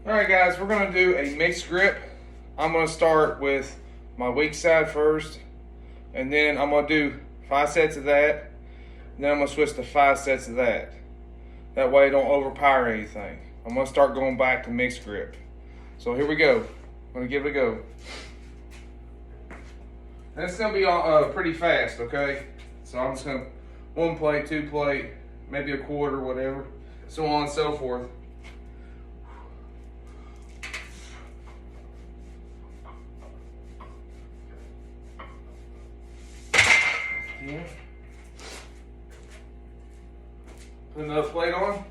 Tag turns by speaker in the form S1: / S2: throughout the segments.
S1: All right, guys, we're gonna do a mixed grip. I'm gonna start with my weak side first, and then I'm gonna do 5 sets of that, and then I'm gonna switch to 5 sets of that. That way I don't overpower anything. I'm gonna start going back to mixed grip. So here we go. I'm gonna give it a go. And it's gonna be pretty fast, okay? So I'm just gonna 1 plate, 2 plate, maybe a quarter, whatever, so on and so forth. Yeah. Put another plate on.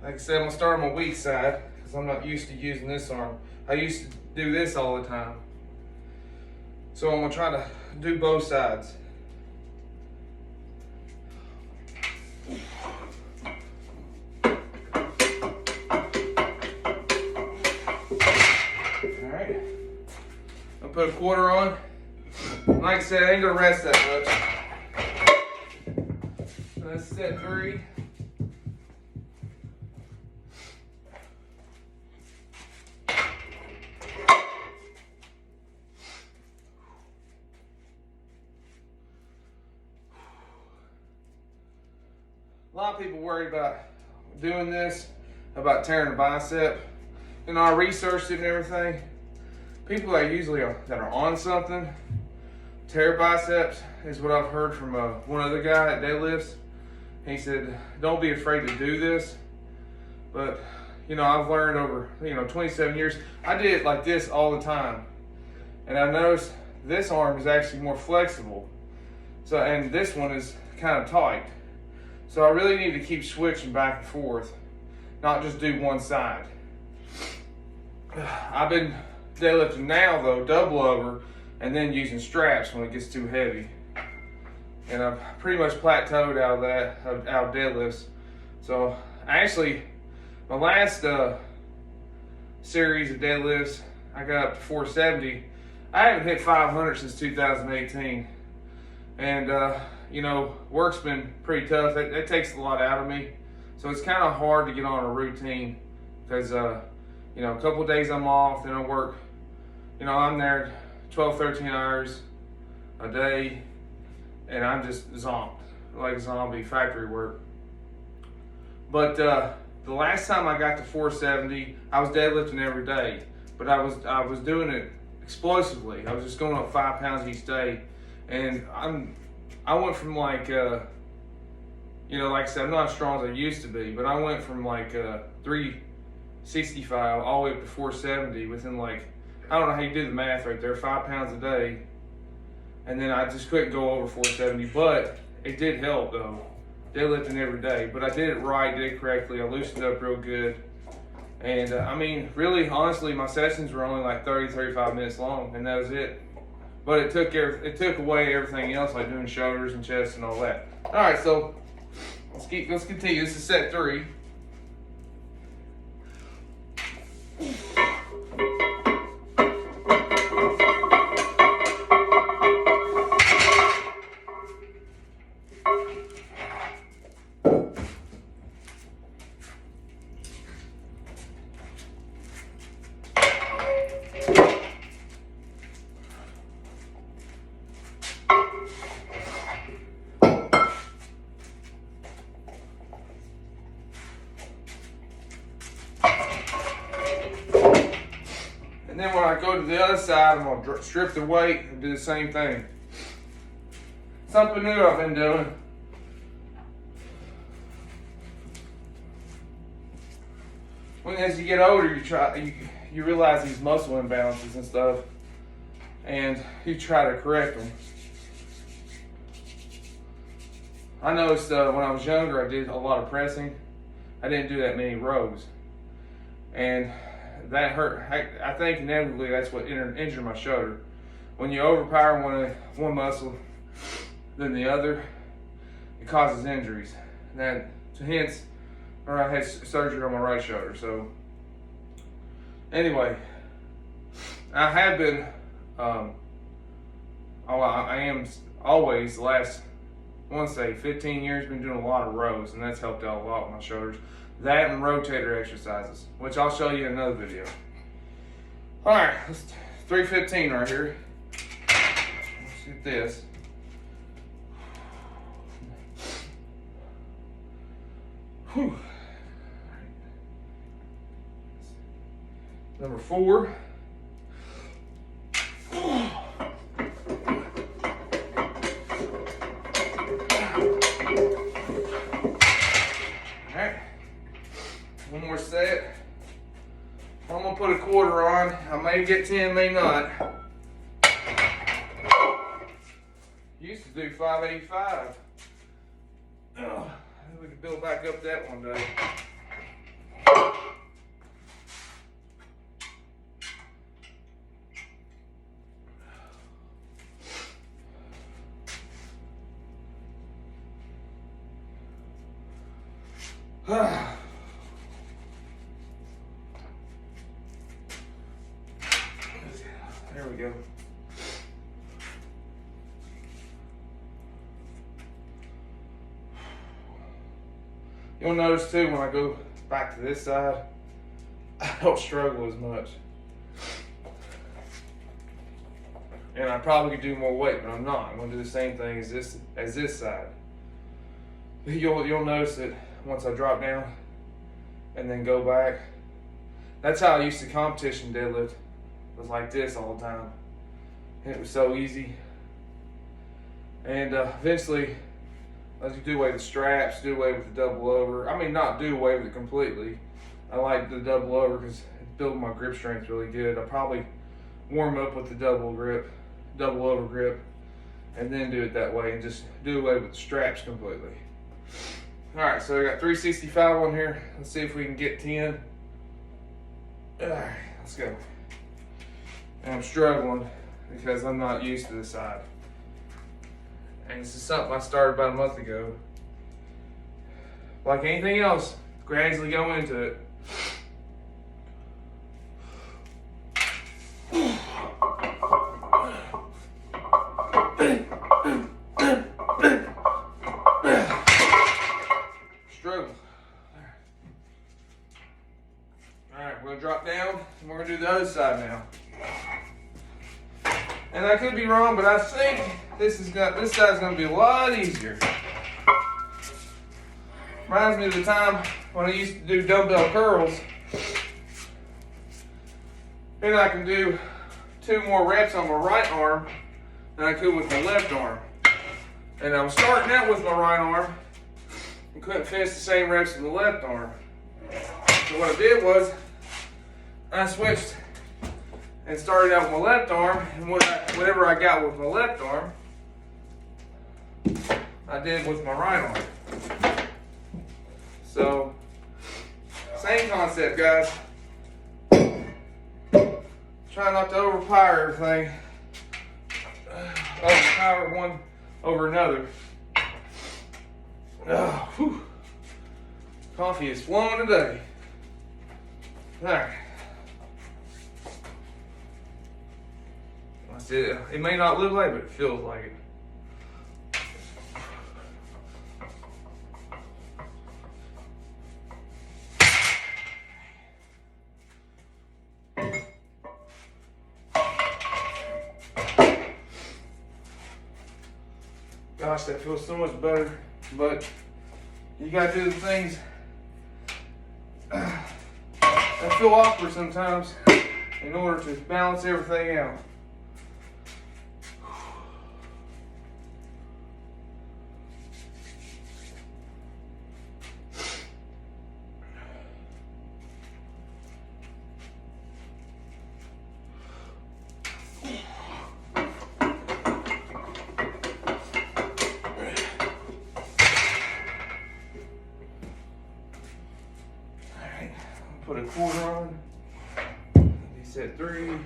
S1: Like I said, I'm gonna start on my weak side because I'm not used to using this arm. I used to do this all the time. So I'm gonna try to do both sides. Alright. I'll put a quarter on. Like I said, I ain't gonna rest that much. So that's set 3. A lot of people worry about doing this, about tearing a bicep. You know, I researched it and everything. People that that are on something tear biceps is what I've heard from one other guy that deadlifts. He said, don't be afraid to do this. But, you know, I've learned over, 27 years. I did it like this all the time. And I noticed this arm is actually more flexible. So, and this one is kind of tight. So I really need to keep switching back and forth, not just do one side. I've been deadlifting now though, double over, and then using straps when it gets too heavy. And I've pretty much plateaued out of that, out of deadlifts. So actually, my last series of deadlifts, I got up to 470. I haven't hit 500 since 2018. And work's been pretty tough. That takes a lot out of me. So it's kind of hard to get on a routine because, a couple of days I'm off, then I work, I'm there 12, 13 hours a day, and I'm just zombed, like zombie factory work. But the last time I got to 470, I was deadlifting every day, but I was doing it explosively. I was just going up 5 pounds each day. And I went from like I said, I'm not as strong as I used to be, but I went from like 365 all the way up to 470 within like, I don't know how you do the math right there, 5 pounds a day. And then I just couldn't go over 470, but it did help though, deadlifting every day. But I did it right, did it correctly, I loosened up real good. And really, honestly, my sessions were only like 30, 35 minutes long, and that was it. But it took away everything else, like doing shoulders and chest and all that. All right, so let's continue. This is set 3. And then when I go to the other side, I'm gonna strip the weight and do the same thing. Something new I've been doing. As you get older, you realize these muscle imbalances and stuff, and you try to correct them. I noticed when I was younger, I did a lot of pressing. I didn't do that many rows, and that hurt. I think inevitably that's what injured my shoulder. When you overpower one muscle than the other, it causes injuries. Hence, I had surgery on my right shoulder. So Anyway, I have been, I am always the last, I want to say 15 years, been doing a lot of rows, and that's helped out a lot with my shoulders. That and rotator exercises, which I'll show you in another video. All right, let's 315 right here. Let's get this. Whew. Number 4. Alright. One more set. I'm gonna put a quarter on. I may get 10, may not. Used to do 585. Ugh. We could build back up that one day. There we go. You'll notice too when I go back to this side, I don't struggle as much. And I probably could do more weight, but I'm not. I'm gonna do the same thing as this side. You'll notice that once I drop down and then go back. That's how I used to competition deadlift. It was like this all the time. And it was so easy. And eventually, as you do away with the straps, do away with the double over. I mean, not do away with it completely. I like the double over because it's building my grip strength really good. I'll probably warm up with the double over grip, and then do it that way and just do away with the straps completely. All right, so I got 365 on here. Let's see if we can get 10. All right, let's go. And I'm struggling because I'm not used to this side. And this is something I started about a month ago. Like anything else, gradually go into it. Struggle. Alright, we're gonna drop down and we're gonna do the other side now. And I could be wrong, but I think this side's gonna be a lot easier. Reminds me of the time when I used to do dumbbell curls. Then I can do 2 more reps on my right arm than I could with my left arm. And I was starting out with my right arm and couldn't finish the same reps in the left arm. So what I did was I switched and started out with my left arm, and whatever I got with my left arm, I did with my right arm. So, same concept, guys. Try not to overpower everything. Overpower one over another. Whew. Coffee is flowing today. All right. That's it. It may not look like it, but it feels like it. Gosh, that feels so much better, but you gotta do the things that feel awkward sometimes in order to balance everything out. Put a quarter on. He said 3.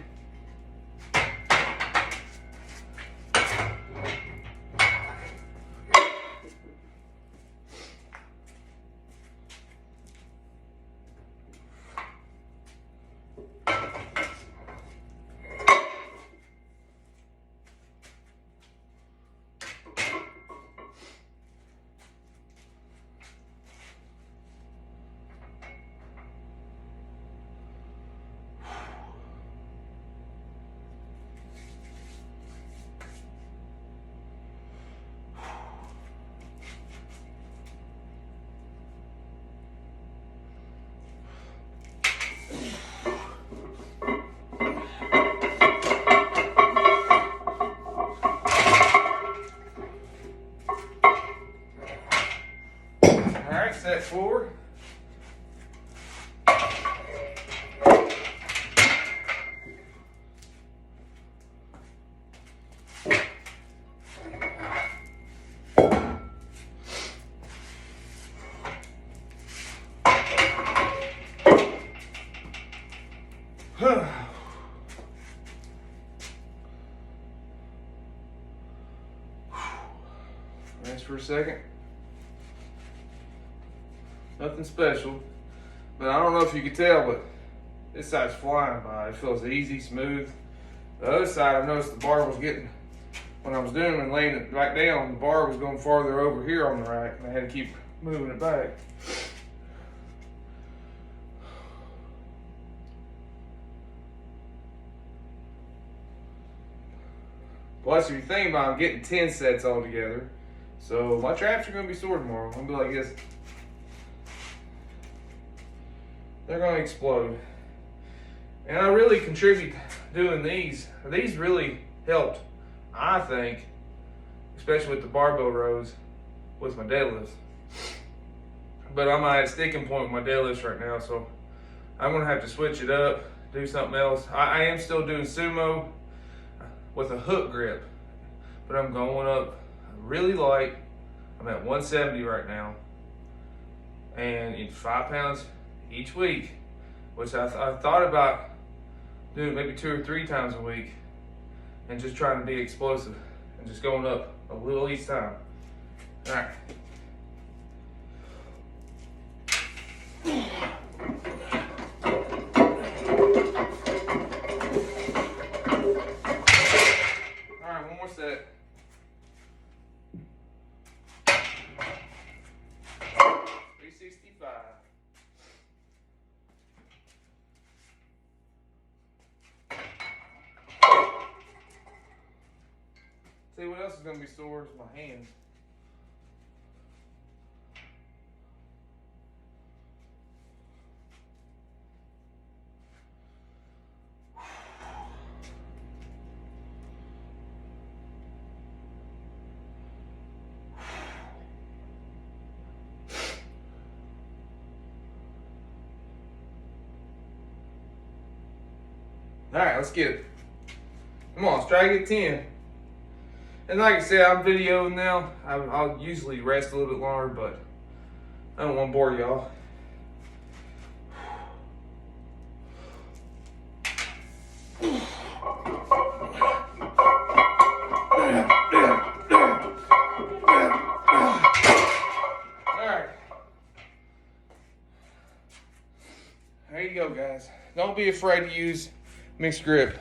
S1: Rest for a second. Nothing special, but I don't know if you can tell, but this side's flying by. It feels easy, smooth. The other side, I noticed the bar was getting, when I was doing it and laying it back down, the bar was going farther over here on the right, and I had to keep moving it back. Plus, if you think about it, I'm getting 10 sets all together. So my traps are going to be sore tomorrow. I'm going to be like this. They're going to explode. And I really contribute doing these. These really helped, I think, especially with the barbell rows, with my deadlifts. But I'm at a sticking point with my deadlifts right now, so I'm going to have to switch it up, do something else. I am still doing sumo with a hook grip, but I'm going up really light. I'm at 170 right now, and it's 5 pounds each week, which I thought about doing maybe 2 or 3 times a week, and just trying to be explosive and just going up a little each time. All right. One more set. 365. See what else is going to be sore is my hands. All right, let's get it. Come on, let's try to get 10. And like I said, I'm videoing now. I'll usually rest a little bit longer, but I don't want to bore y'all. All right. There you go, guys. Don't be afraid to use mixed grip.